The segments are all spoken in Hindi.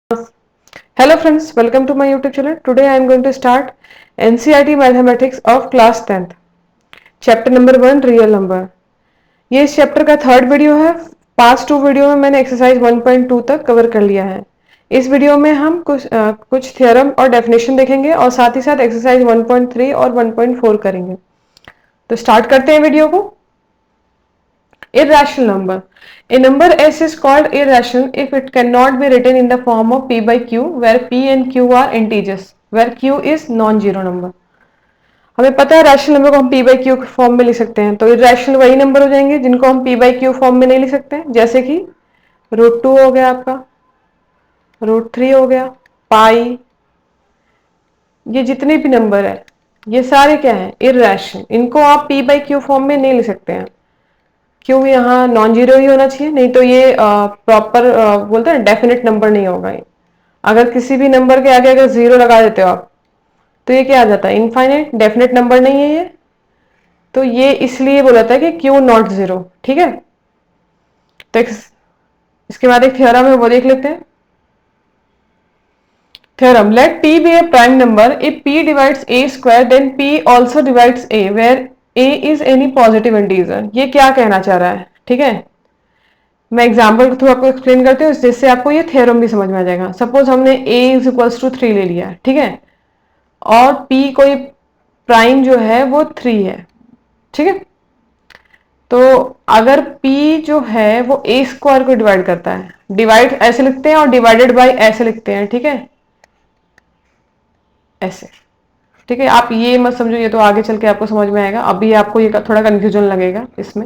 Hello friends, welcome to my YouTube channel. Today I am going to start NCERT Mathematics of class 10th. Chapter number 1 real number. ये इस चैप्टर का थर्ड वीडियो है। पास्ट 2 वीडियो में मैंने एक्सरसाइज 1.2 तक कवर कर लिया है। इस वीडियो में हम कुछ थ्योरम और डेफिनेशन देखेंगे और साथ ही साथ एक्सरसाइज 1.3 और 1.4 करेंगे। तो स्टार्ट करते हैं वीडियो को। Irrational number. A number S is called irrational if it cannot be written in the form of P by Q, where P and Q are integers, where Q is non-zero number. हमें पता है रैशनल नंबर को हम P by Q फॉर्म में लिख सकते हैं, तो इरेशनल वही नंबर हो जाएंगे जिनको हम P by Q फॉर्म में नहीं लिख सकते, जैसे कि √2 हो गया आपका, √3 हो गया, पाई, ये जितने भी नंबर है ये सारे क्या है इरेशनल। इनको आप P by Q फॉर्म में नहीं लिख सकते हैं। क्यों? यहाँ नॉन जीरो ही होना चाहिए, नहीं तो ये प्रॉपर बोलते हैं डेफिनेट नंबर नहीं होगा ये। अगर किसी भी नंबर के आगे अगर जीरो लगा देते हो आप तो ये क्या आ जाता है? इनफाइनाइट, डेफिनेट नंबर नहीं है ये। तो ये इसलिए बोला था कि क्यू नॉट जीरो। ठीक है, तो इसके बाद एक थ्योरम है वो देख लेते हैं। Theorem, let p be a prime number if p divides a square then p also divides a where a is any positive integer। ये क्या कहना चाह रहा है? ठीक है, मैं एग्जाम्पल के थ्रू आपको एक्सप्लेन करती हूँ जिससे आपको ये थ्योरम भी समझ में आ जाएगा। सपोज हमने a इज इक्वल्स टू 3 ले लिया, ठीक है, और p कोई प्राइम जो है वो 3 है। ठीक है, तो अगर p जो है वो a स्क्वायर को डिवाइड करता है, डिवाइड ऐसे लिखते हैं और डिवाइडेड बाय ऐसे लिखते हैं। ठीक है, ऐसे। ठीक है, आप ये मत समझो, ये तो आगे चल के आपको समझ में आएगा, अभी आपको ये थोड़ा कंफ्यूजन लगेगा इसमें।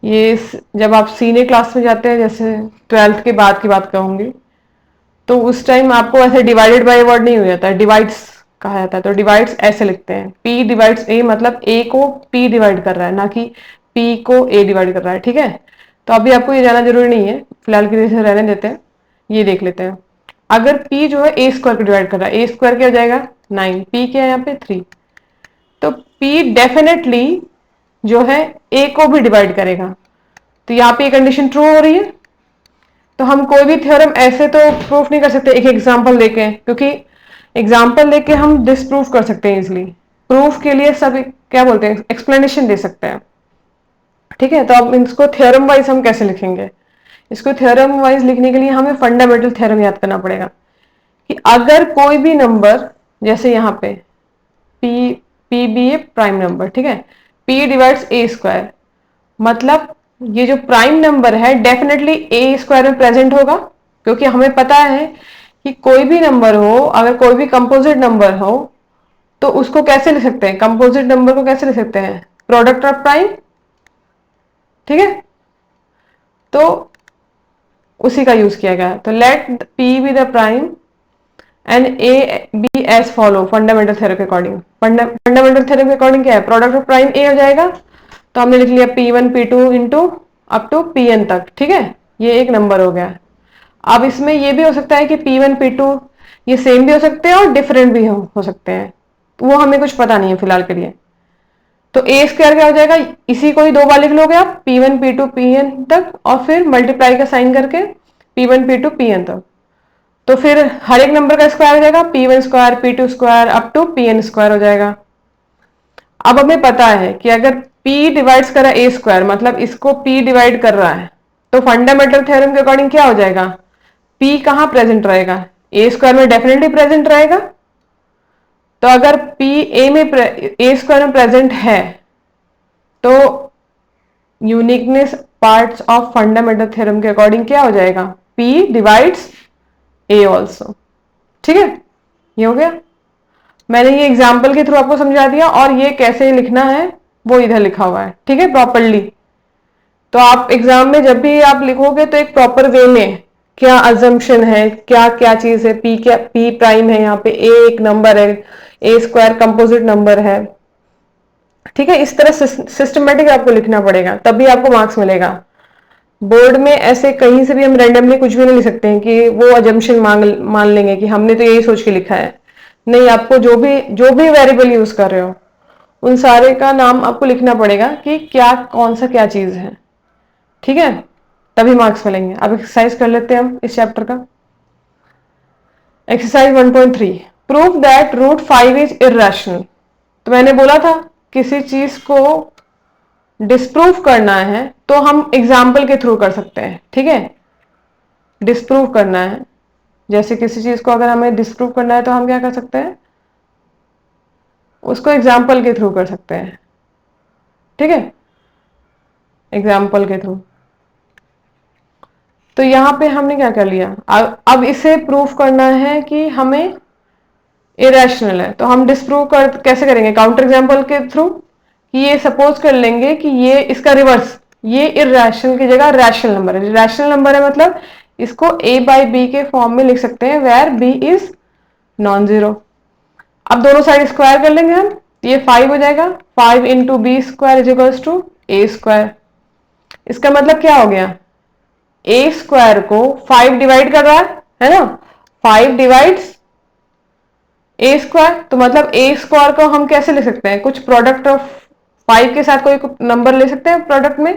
ये जब आप सीनियर क्लास में जाते हैं, जैसे 12th के बाद की बात कहूंगी, तो उस टाइम आपको ऐसे डिवाइडेड बाय वर्ड नहीं हो जाता है, डिवाइड्स कहा जाता है। तो डिवाइड्स ऐसे लिखते हैं, p डिवाइड्स a, मतलब a को p डिवाइड कर रहा है, ना कि p को a डिवाइड कर रहा है। ठीक है, तो अभी आपको ये जाना जरूरी नहीं है, फिलहाल के लिए रहने देते हैं। ये देख लेते हैं, अगर p जो है a स्क्वायर को डिवाइड कर रहा है, a स्क्वायर क्या हो जाएगा 9, p क्या है यहाँ पे 3, तो p डेफिनेटली जो है a को भी डिवाइड करेगा। तो यहाँ पे ये कंडीशन ट्रू हो रही है। तो हम कोई भी थ्योरम ऐसे तो प्रूफ नहीं कर सकते एक एग्जांपल लेके, क्योंकि एग्जांपल लेके हम डिसप्रूफ कर सकते हैं इजिली। प्रूफ के लिए सब क्या बोलते हैं, एक्सप्लेनेशन दे सकते हैं। ठीक है, तो अब इसको थ्योरम वाइज हम कैसे लिखेंगे? इसको थ्योरम वाइज लिखने के लिए हमें फंडामेंटल थ्योरम याद करना पड़ेगा कि अगर कोई भी नंबर, जैसे यहाँ पे पी बी ए प्राइम नंबर, ठीक है, p डिवाइड्स ए स्क्वायर, मतलब ये जो प्राइम नंबर है डेफिनेटली ए स्क्वायर में प्रेजेंट होगा, क्योंकि हमें पता है कि कोई भी नंबर हो, अगर कोई भी कंपोजिट नंबर हो तो उसको कैसे लिख सकते हैं? कंपोजिट नंबर को कैसे लिख सकते हैं? Product of prime. ठीक है, तो उसी का यूज किया गया है। तो let P be the prime and A B as follow fundamental theorem के अकॉर्डिंग। फंडामेंटल थ्योरम के अकॉर्डिंग क्या है? प्रोडक्ट ऑफ प्राइम ए हो जाएगा, तो हमने लिख लिया P1 P2 into up to Pn तक। ठीक है, ये एक नंबर हो गया। अब इसमें ये भी हो सकता है कि P1 P2 ये सेम भी हो सकते हैं और डिफरेंट भी हो सकते हैं, वो हमें कुछ पता नहीं है फिलहाल के लिए। तो ए स्क्वायर क्या हो जाएगा, इसी को ही 2 बार लिख लोगे आप, P1 P2 Pn तक, और फिर मल्टीप्लाई का साइन करके P1 P2 Pn तक। तो फिर हर एक नंबर का स्क्वायर हो जाएगा, P1 square P2 square up to Pn square हो जाएगा। अब हमें पता है कि अगर p डिवाइड्स कर रहा है a स्क्वायर, मतलब इसको p डिवाइड कर रहा है, तो फंडामेंटल थ्योरम के अकॉर्डिंग क्या हो जाएगा? p कहां प्रेजेंट रहेगा? a स्क्वायर में डेफिनेटली प्रेजेंट रहेगा। तो अगर p a स्क्वायर में प्रेजेंट है तो uniqueness parts of fundamental theorem के अकॉर्डिंग क्या हो जाएगा? p divides a also. ठीक है, ये हो गया। मैंने ये एग्जाम्पल के थ्रू आपको समझा दिया, और ये कैसे लिखना है वो इधर लिखा हुआ है। ठीक है, प्रॉपरली। तो आप एग्जाम में जब भी आप लिखोगे तो एक प्रॉपर वे में क्या अजम्पशन है, क्या क्या चीज है, पी क्या पी प्राइम है, यहाँ पे ए एक नंबर है, ए स्क्वायर कंपोजिट नंबर है। ठीक है, इस तरह सिस्टमेटिक आपको लिखना पड़ेगा, तभी आपको मार्क्स मिलेगा। बोर्ड में ऐसे कहीं से भी हम रैंडमली कुछ भी नहीं लिख सकते हैं कि वो अजम्पशन मान लेंगे कि हमने तो यही सोच के लिखा है। नहीं, आपको जो भी वेरिएबल यूज कर रहे हो उन सारे का नाम आपको लिखना पड़ेगा कि क्या कौन सा क्या चीज है। ठीक है, तभी मार्क्स मिलेंगे। अब एक्सरसाइज कर लेते हैं हम इस चैप्टर का। Exercise 1.3, prove that root 5 is irrational. तो मैंने बोला था किसी चीज को डिस्प्रूव करना है तो हम एग्जाम्पल के थ्रू कर सकते हैं, ठीक है। डिस्प्रूव करना है, जैसे किसी चीज को अगर हमें डिस्प्रूव करना है तो हम क्या कर सकते हैं, उसको एग्जाम्पल के थ्रू कर सकते हैं, ठीक है, एग्जाम्पल के थ्रू। तो यहां पे हमने क्या कर लिया, अब इसे प्रूफ करना है कि हमें इरेशनल है, तो हम डिस्प्रूव कर कैसे करेंगे, काउंटर एग्जाम्पल के थ्रू। कि ये सपोज कर लेंगे कि ये इसका रिवर्स, ये इरेशनल की जगह रैशनल नंबर है। रैशनल नंबर है मतलब इसको a बाई बी के फॉर्म में लिख सकते हैं where b is non zero. अब दोनों साइड स्क्वायर कर लेंगे हम, ये 5 हो जाएगा, 5 into B square is equals to A square. इसका मतलब क्या हो गया, ए स्क्वायर को 5 डिवाइड कर रहा है ना, 5 डिवाइड्स ए स्क्वायर, तो मतलब ए स्क्वायर को हम कैसे लिख सकते हैं, कुछ प्रोडक्ट ऑफ 5 के साथ कोई नंबर ले सकते हैं प्रोडक्ट में।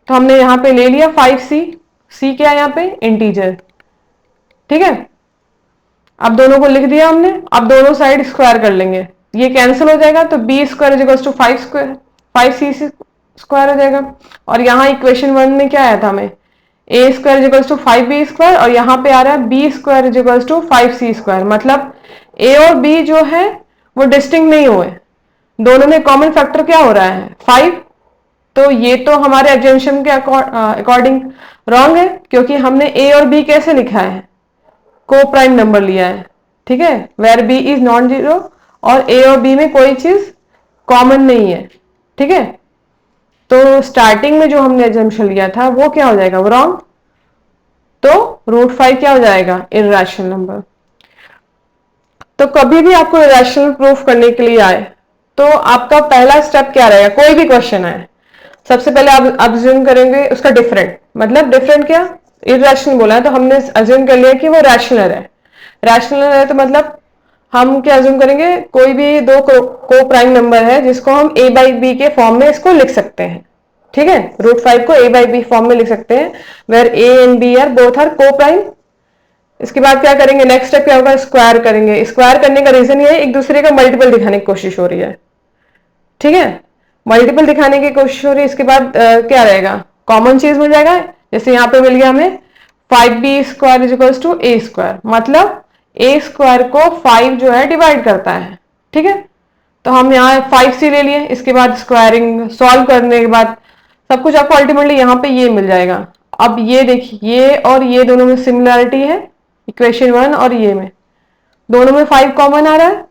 तो हमने यहां पे ले लिया 5c, c क्या है यहाँ पे, इंटीजर, ठीक है। अब दोनों को लिख दिया हमने, अब दोनों साइड स्क्वायर कर लेंगे, ये कैंसिल हो जाएगा, तो B square is equal to 5 square, 5c square हो जाएगा। और यहाँ इक्वेशन 1 में क्या आया था हमें, A square is equal to 5b square, और यहाँ पे आ रहा है B square is equal to 5c square. मतलब ए और बी जो है वो डिस्टिंक्ट नहीं हुए, दोनों में कॉमन फैक्टर क्या हो रहा है, 5। तो ये तो हमारे एजम्पशन के अकॉर्डिंग रॉन्ग है, क्योंकि हमने ए और बी कैसे लिखा है, को प्राइम नंबर लिया है, ठीक है, where B is non zero, और ए और बी में कोई चीज कॉमन नहीं है, ठीक है। तो स्टार्टिंग में जो हमने एजम्पशन लिया था वो क्या हो जाएगा, वो रॉन्ग। तो रूट 5 क्या हो जाएगा, इरेशनल नंबर। तो कभी भी आपको इरेशनल प्रूफ करने के लिए आए तो आपका पहला स्टेप क्या रहेगा, कोई भी क्वेश्चन आए सबसे पहले आप अज्यूम करेंगे उसका डिफरेंट, मतलब डिफरेंट क्या, इरेशनल बोला है तो हमने अज्यूम कर लिया कि वो रैशनल है। रैशनल है तो मतलब हम क्या अज्यूम करेंगे, कोई भी दो को प्राइम नंबर है जिसको हम ए बाई बी के फॉर्म में इसको लिख सकते हैं, ठीक है। रूट 5 को ए बाई बी फॉर्म में लिख सकते हैं where A and B are both are coprime. इसके बाद क्या करेंगे, नेक्स्ट स्टेप क्या होगा, स्क्वायर करेंगे। स्क्वायर करने का रीजन ये है एक दूसरे का मल्टीपल दिखाने की कोशिश हो रही है, ठीक है, मल्टीपल दिखाने की कोशिश हो रही है। इसके बाद क्या रहेगा, कॉमन चीज मिल जाएगा, जैसे यहाँ पे मिल गया हमें 5b square is equals to A square, मतलब ए स्क्वायर को 5 जो है डिवाइड करता है, ठीक है। तो हम यहाँ 5c ले लिए, इसके बाद स्क्वायरिंग सॉल्व करने के बाद सब कुछ आपको अल्टीमेटली यहाँ पे ये मिल जाएगा। अब ये देखिए, ये और ये दोनों में सिमिलरिटी है, इक्वेशन 1 और ये में दोनों में 5 कॉमन आ रहा है,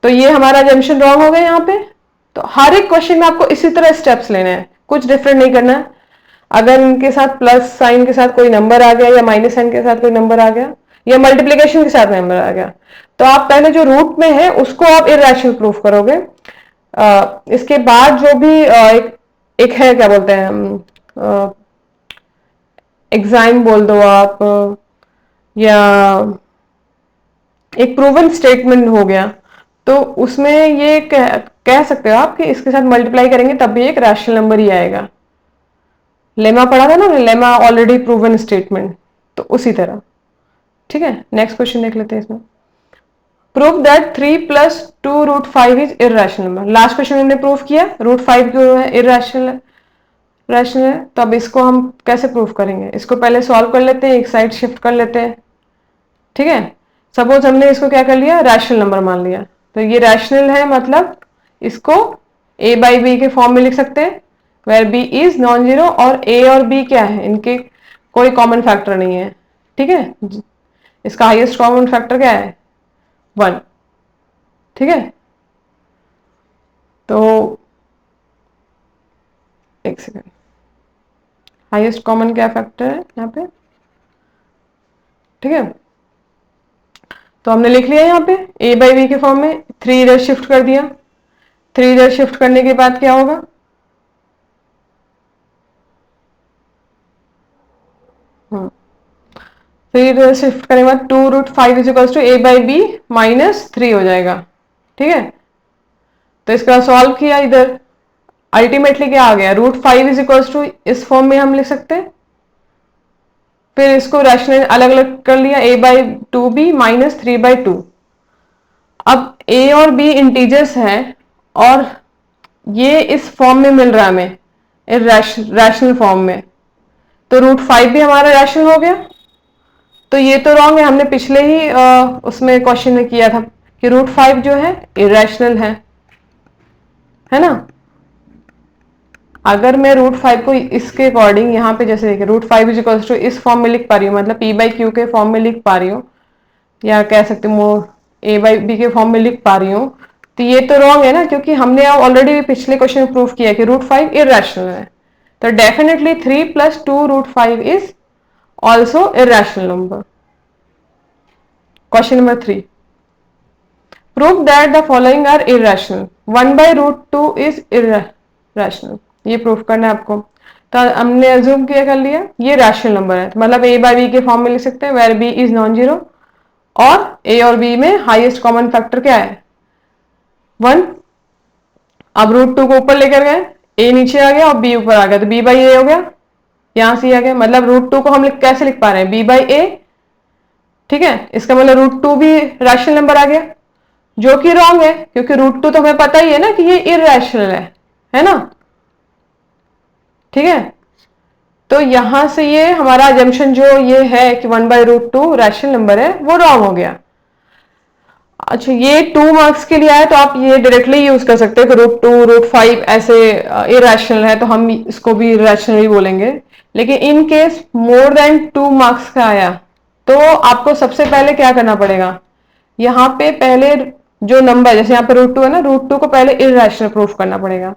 तो ये हमारा जंक्शन रॉन्ग हो गया यहाँ पे। तो हर एक क्वेश्चन में आपको इसी तरह स्टेप्स लेने हैं, कुछ डिफरेंट नहीं करना है। अगर इनके साथ प्लस साइन के साथ कोई नंबर आ गया, या माइनस साइन के साथ कोई नंबर आ गया, या मल्टीप्लीकेशन के साथ नंबर आ गया, तो आप पहले जो रूट में है उसको आप इरेशनल प्रूफ करोगे। इसके बाद जो भी एक है क्या बोलते हैं, एग्जाम बोल दो आप, या एक प्रूवन स्टेटमेंट हो गया, तो उसमें ये कह सकते हो आप कि इसके साथ मल्टीप्लाई करेंगे तब भी एक रैशनल नंबर ही आएगा। लेमा पढ़ा था ना, लेमा ऑलरेडी प्रूवन स्टेटमेंट, तो उसी तरह, ठीक है। नेक्स्ट क्वेश्चन देख लेते हैं इसमें, prove that 3 plus 2 root 5 is irrational number. Last question में हमने प्रूव किया रूट 5 जो है इरेशनल है, रैशनल है, तो अब इसको हम कैसे प्रूव करेंगे, इसको पहले सॉल्व कर लेते हैं, एक साइड शिफ्ट कर लेते हैं, ठीक है। सपोज हमने इसको क्या कर लिया, रैशनल नंबर मान लिया, तो ये रैशनल है मतलब इसको a बाई बी के फॉर्म में लिख सकते हैं where b is non zero, और a और b क्या है, इनके कोई कॉमन फैक्टर नहीं है, ठीक है। इसका हाईएस्ट कॉमन फैक्टर क्या है, 1, ठीक है। तो एक सेकेंड, हाईएस्ट कॉमन क्या फैक्टर है यहाँ पे, ठीक है। तो हमने लिख लिया यहाँ पे a बाई बी के फॉर्म में, 3 इधर शिफ्ट कर दिया, 3 इधर शिफ्ट करने के बाद क्या होगा, फिर शिफ्ट करने के बाद 2 root 5 is equal to A by B minus 3 हो जाएगा, ठीक है। तो इसका सॉल्व किया, इधर अल्टीमेटली क्या आ गया, रूट 5 इज इक्वल टू इस फॉर्म में हम लिख सकते हैं। फिर इसको रैशनल अलग अलग कर लिया, a/2b माइनस 3/2। अब a और b इंटीजर्स हैं और ये इस फॉर्म में मिल रहा है हमें, रैशनल फॉर्म में, तो √5 भी हमारा रैशनल हो गया। तो ये तो रॉन्ग है, हमने पिछले ही उसमें क्वेश्चन में किया था कि √5 जो है इरेशनल है ना। अगर मैं √5 को इसके अकॉर्डिंग यहाँ पे जैसे देखिए √5 इज इक्वल्स टू इस फॉर्म में लिख पा रही हूँ, मतलब p/q के फॉर्म में लिख पा रही हूँ, या कह सकते हो a/b के फॉर्म में लिख पा रही हूँ, तो ये तो रॉन्ग है ना, क्योंकि हमने ऑलरेडी पिछले क्वेश्चन में प्रूव किया कि √5 इरेशनल है। तो definitely 3 + 2 √5 is also irrational number. Question number 3, prove that the following are irrational. 1/√2 is irrational, ये प्रूफ करना है आपको। तो हमने अज्यूम किया कर लिया ये रैशनल नंबर है, तो मतलब a/b के फॉर्म में लिख सकते हैं where b is non zero, और a और b में हाईएस्ट कॉमन फैक्टर क्या है 1। अब √2 को ऊपर लेकर गए, a नीचे आ गया और b ऊपर आ गया, तो b/a हो गया, यहां से आ गया, मतलब √2 को हम कैसे लिख पा रहे हैं b/a, ठीक है। इसका मतलब √2 भी रैशनल नंबर आ गया, जो कि रॉन्ग है, क्योंकि √2 तो हमें पता ही है ना कि ये इरेशनल है ना, ठीक है। तो यहां से ये हमारा अजम्पशन जो ये है कि 1/√2 रैशनल नंबर है, वो रॉन्ग हो गया। अच्छा, ये 2 मार्क्स के लिए आया, तो आप ये डायरेक्टली यूज कर सकते हैं कि √2 √5 ऐसे इरेशनल है, तो हम इसको भी इरेशनल ही बोलेंगे। लेकिन in case more than 2 marks का आया, तो आपको सबसे पहले क्या करना पड़ेगा, यहाँ पे पहले जो नंबर, जैसे यहाँ पे √2 है ना, √2 को पहले इरेशनल प्रूफ करना पड़ेगा,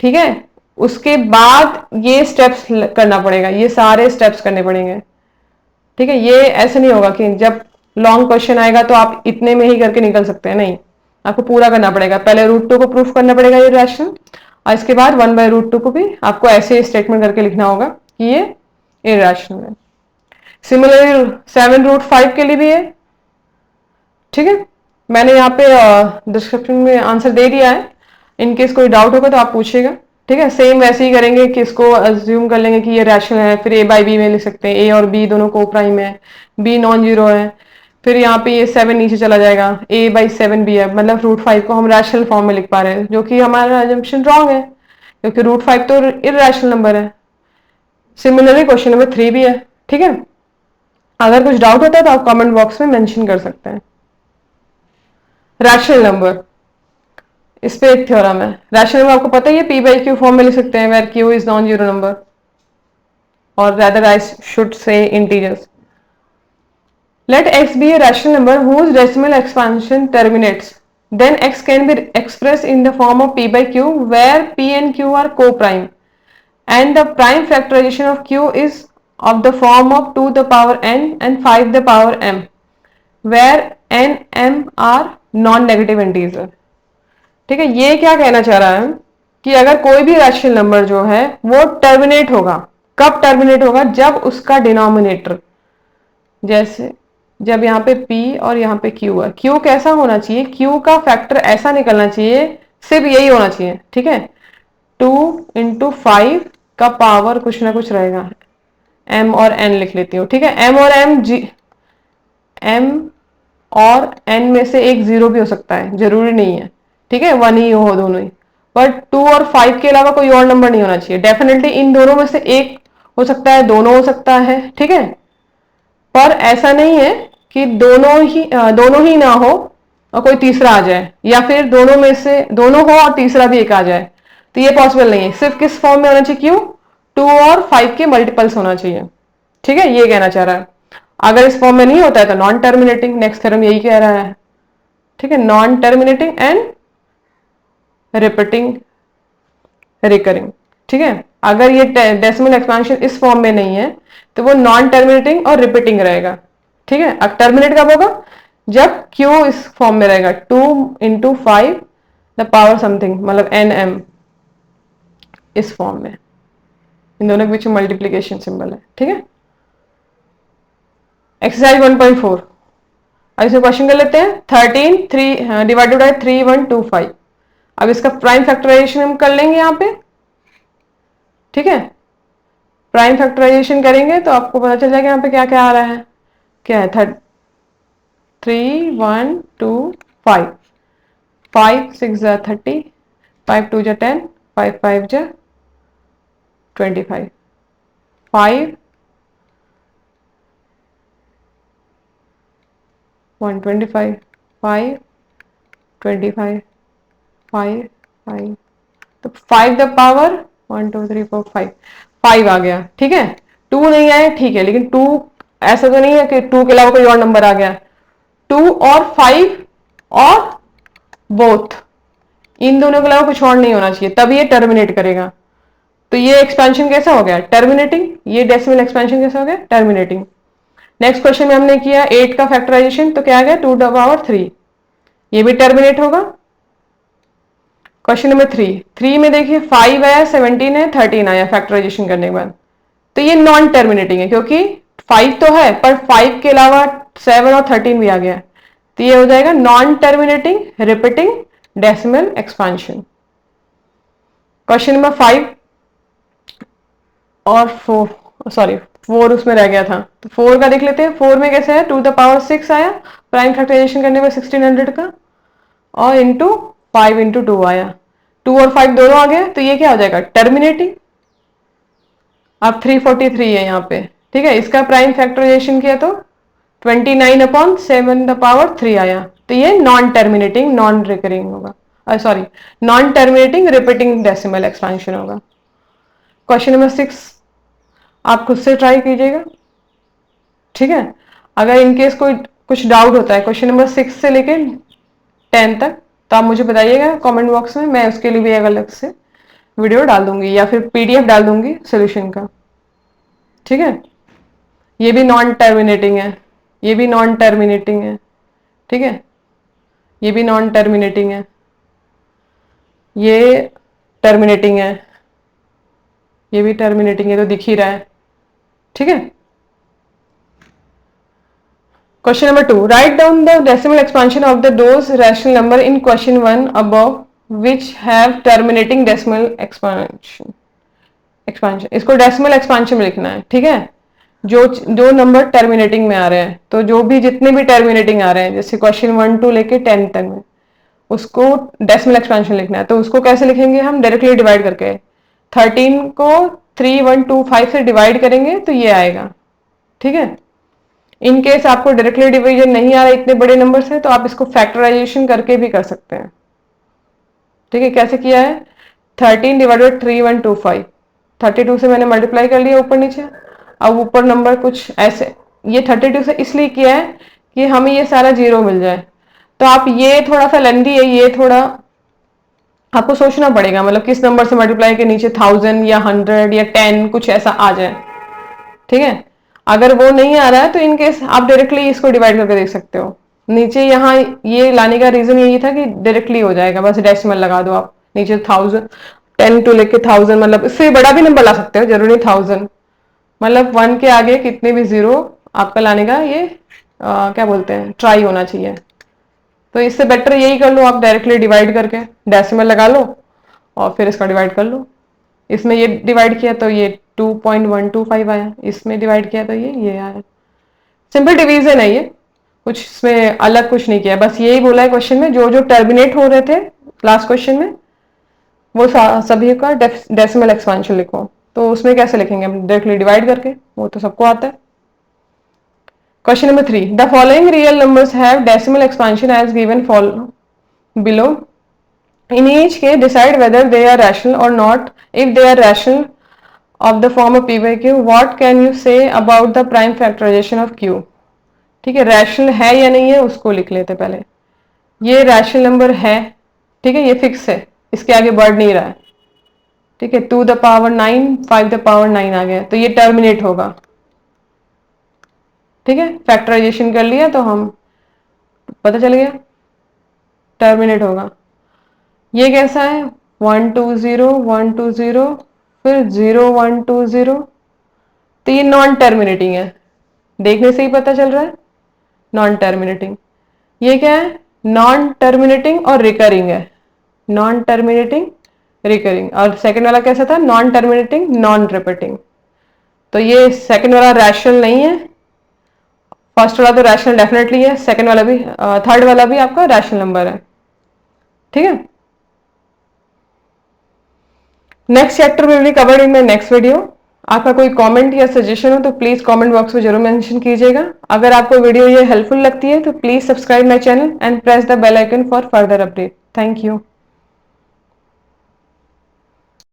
ठीक है। उसके बाद ये स्टेप्स करना पड़ेगा, ये सारे स्टेप्स करने पड़ेंगे, ठीक है। ये ऐसे नहीं होगा कि जब लॉन्ग क्वेश्चन आएगा तो आप इतने में ही करके निकल सकते हैं, नहीं, आपको पूरा करना पड़ेगा। पहले √2 को प्रूफ करना पड़ेगा ये रैशनल, और इसके बाद 1/√2 को भी आपको ऐसे स्टेटमेंट करके लिखना होगा कि ये इरेशनल है। सिमिलरली 7√5 के लिए भी है, ठीक है। मैंने यहाँ पे डिस्क्रिप्शन में आंसर दे दिया है, इनकेस कोई डाउट होगा तो आप पूछिएगा, ठीक है। सेम वैसे ही करेंगे कि इसको अज्यूम कर लेंगे कि ये रैशनल है, फिर a/b में लिख सकते हैं, a और b दोनों को प्राइम है, b नॉन जीरो है, फिर यहाँ पे ये 7 नीचे चला जाएगा, a/7 भी है, मतलब √5 को हम रैशनल फॉर्म में लिख पा रहे हैं, जो कि हमारा अजम्पशन रॉन्ग है, क्योंकि √5 तो इरेशनल नंबर है। सिमिलरली क्वेश्चन नंबर 3 भी है, ठीक है। अगर कुछ डाउट होता है तो आप कमेंट बॉक्स में मेंशन कर सकते हैं। रैशनल नंबर, इस पे एक थ्योरम है। रैशनल नंबर आपको पता ही है, p/q फॉर्म में लिख सकते हैं where q is non zero number, और rather I should say integers. Let x be a rational number whose decimal expansion terminates. Then x can be expressed in the form of p/q where p and q are co-prime, and the prime factorization of q is of the form of 2 the power n and 5 the power m, where n m are non-negative integer. ठीक है, ये क्या कहना चाह रहा है कि अगर कोई भी रैशनल नंबर जो है वो टर्मिनेट होगा, कब टर्मिनेट होगा, जब उसका डिनोमिनेटर, जैसे जब यहाँ पे p और यहाँ पे q है, q कैसा होना चाहिए, q का फैक्टर ऐसा निकलना चाहिए, सिर्फ यही होना चाहिए, ठीक है। 2 × 5 का पावर कुछ ना कुछ रहेगा, m और n लिख लेती हूँ, ठीक है। m और n में से एक जीरो भी हो सकता है, जरूरी नहीं है, ठीक है, 1 ही हो दोनों ही, बट 2 और 5 के अलावा कोई और नंबर नहीं होना चाहिए। डेफिनेटली इन दोनों में से एक हो सकता है, दोनों हो सकता है, ठीक है, पर ऐसा नहीं है कि दोनों ही ना हो और कोई तीसरा आ जाए, या फिर दोनों में से दोनों हो और तीसरा भी एक आ जाए, तो ये पॉसिबल नहीं है। सिर्फ किस फॉर्म में होना चाहिए, क्यों 2 और 5 के मल्टीपल्स होना चाहिए, ठीक है, ये कहना चाह रहा है। अगर इस फॉर्म में नहीं होता है तो नॉन टर्मिनेटिंग, नेक्स्ट थ्योरम यही कह रहा है, ठीक है, non terminating and repeating recurring, ठीक है। अगर ये डेसिमल एक्सपेंशन इस फॉर्म में नहीं है तो वो नॉन टर्मिनेटिंग और रिपीटिंग रहेगा, ठीक है। अब टर्मिनेट कब होगा, जब q इस फॉर्म में रहेगा, 2 × 5 द पावर समथिंग, मतलब nm इस फॉर्म में, इन दोनों के बीच में मल्टीप्लीकेशन सिंबल है, ठीक है। एक्सरसाइज 1.4, अब इसमें क्वेश्चन कर लेते हैं। 13 3 डिवाइडेड बाय 3125। अब इसका प्राइम फैक्टराइजेशन हम कर लेंगे यहाँ पे, ठीक है। प्राइम फैक्टराइजेशन करेंगे तो आपको पता चल जाएगा यहाँ पे क्या क्या आ रहा है। क्या है? 3 1 2 5, 5 6 30, 5 2 10, 5 5 25, 5 125, 5 25, 5 5, तो 5 द पावर 1 2 3 4 5, 5 आ गया। ठीक है, 2 नहीं आया, ठीक है, लेकिन 2 ऐसा तो नहीं है कि 2 के अलावा कोई और नंबर आ गया। 2 और 5 और बोथ, इन दोनों के अलावा कुछ और नहीं होना चाहिए, तब ये टर्मिनेट करेगा। तो ये एक्सपेंशन कैसा हो गया? टर्मिनेटिंग। ये डेसिमल एक्सपेंशन कैसा हो गया? टर्मिनेटिंग। नेक्स्ट क्वेश्चन में हमने किया 8 का फैक्टराइजेशन, तो क्या आ गया? 2 द पावर 3, ये भी टर्मिनेट होगा। क्वेश्चन नंबर 3 में देखिए 5 आया, 17 है, 13 आया फैक्टराइजेशन करने के बाद, तो ये नॉन टर्मिनेटिंग है क्योंकि 5 तो है पर 5 के अलावा 7 और 13 भी आ गया, तो ये हो जाएगा non terminating repeating decimal expansion. Question number 5 और 4 उसमें रह गया था, तो 4 का देख लेते हैं। 4 में कैसे है? 2 द पावर 6 आया, प्राइम फैक्टराइजेशन करने पर 1600 का, और इंटू 5 इंटू 2 आया, 2 और 5 दोनों आ गए, तो ये क्या हो जाएगा? टर्मिनेटिंग। अब 343 है यहाँ पे। ठीक है, इसका प्राइम फैक्टराइजेशन किया तो 29/7 द पावर 3 आया, तो ये नॉन टर्मिनेटिंग नॉन रिकरिंग होगा, sorry, non terminating repeating decimal expansion होगा। क्वेश्चन नंबर 6 आप खुद से ट्राई कीजिएगा। ठीक है, अगर इनकेस कोई कुछ डाउट होता है क्वेश्चन नंबर 6 से लेके 10 तक, तो आप मुझे बताइएगा कमेंट बॉक्स में, मैं उसके लिए भी अलग से वीडियो डाल दूंगी या फिर पीडीएफ डाल दूंगी सोल्यूशन का। ठीक है, ये भी नॉन टर्मिनेटिंग है, ये भी नॉन टर्मिनेटिंग है। ठीक है, ये भी नॉन टर्मिनेटिंग है, ये टर्मिनेटिंग है, ये भी टर्मिनेटिंग है, तो दिख ही रहा है। ठीक है, question number 2, write down the decimal expansion of the those rational number in question 1 above which have terminating decimal expansion. इसको डेसिमल एक्सपांशन में लिखना है। ठीक है, जो नंबर टर्मिनेटिंग में आ रहे हैं, तो जो भी जितने भी टर्मिनेटिंग आ रहे हैं, जैसे क्वेश्चन 1 2 लेके 10 तक में, उसको डेसिमल एक्सपेंशन लिखना है। तो उसको कैसे लिखेंगे हम? डायरेक्टली डिवाइड करके 13 को 3 1 2 5 से डिवाइड करेंगे तो ये आएगा। ठीक है, इन केस आपको डायरेक्टली डिवीजन नहीं आ रहा इतने बड़े नंबर से, तो आप इसको फैक्टराइजेशन करके भी कर सकते हैं। ठीक है, कैसे किया है? 13 डिवाइडेड 3 1 2 5, 32 से मैंने मल्टीप्लाई कर लिया ऊपर नीचे। अब ऊपर नंबर कुछ ऐसे, ये 32 से इसलिए किया है कि हमें ये सारा जीरो मिल जाए। तो आप, ये थोड़ा सा लेंदी है, ये थोड़ा आपको सोचना पड़ेगा, मतलब किस नंबर से मल्टीप्लाई के नीचे 1000 या 100 या 10 कुछ ऐसा आ जाए। ठीक है, अगर वो नहीं आ रहा है तो इन केस आप डायरेक्टली इसको डिवाइड करके देख सकते हो। नीचे यहाँ ये लाने का रीजन यही था कि डायरेक्टली हो जाएगा, बस डेसिमल लगा दो आप नीचे 1000, 10 टू लेके 1000, मतलब इससे बड़ा भी नंबर ला सकते हो, जरूरी 1000, मतलब 1 के आगे कितने भी जीरो आपका लाने का ये क्या बोलते हैं, ट्राई होना चाहिए। तो इससे बेटर यही कर लो, आप डायरेक्टली डिवाइड करके डेसिमल लगा लो और फिर इसका डिवाइड कर लो। इसमें ये डिवाइड किया तो ये 2.125 आया, इसमें डिवाइड किया तो ये आया। सिंपल डिवीजन है ये, कुछ इसमें अलग कुछ नहीं किया, बस यही बोला है क्वेश्चन में, जो जो टर्मिनेट हो रहे थे लास्ट क्वेश्चन में वो सभी का डेसिमल एक्सपेंशन लिखो। तो उसमें कैसे लिखेंगे हम? डायरेक्टली डिवाइड करके, वो तो सबको आता है। Question number 3, the following real numbers have decimal expansion as given below. In each case, decide whether they are rational or not. If they are rational of the form of p by q, what can you say about the prime factorization of q? ठीक है, रैशनल है या नहीं है उसको लिख लेते पहले। ये रैशनल नंबर है, ठीक है, ये फिक्स है, इसके आगे बढ़ नहीं रहा है। ठीक है, 2 द पावर 9, 5 द पावर 9 आ गया, तो ये टर्मिनेट होगा। ठीक है, फैक्टराइजेशन कर लिया तो हम पता चल गया, टर्मिनेट होगा। ये कैसा है? 1 2 0 1 2 0, फिर 0 1 2 0, तो ये नॉन टर्मिनेटिंग है, देखने से ही पता चल रहा है नॉन टर्मिनेटिंग। ये क्या है? नॉन टर्मिनेटिंग और रिकरिंग है, नॉन टर्मिनेटिंग रिकरिंग। और सेकंड वाला कैसा था? Non terminating non repeating. तो ये सेकंड वाला रैशनल नहीं है, फर्स्ट वाला तो रैशनल डेफिनेटली है, सेकंड वाला भी, थर्ड वाला भी आपका रैशनल नंबर है। ठीक है, next chapter will be covered in my next video. आपका कोई कमेंट या सजेशन हो तो प्लीज कमेंट बॉक्स में जरूर मेंशन कीजिएगा। अगर आपको वीडियो ये हेल्पफुल लगती है तो please subscribe my channel and press the bell icon for further update. Thank you.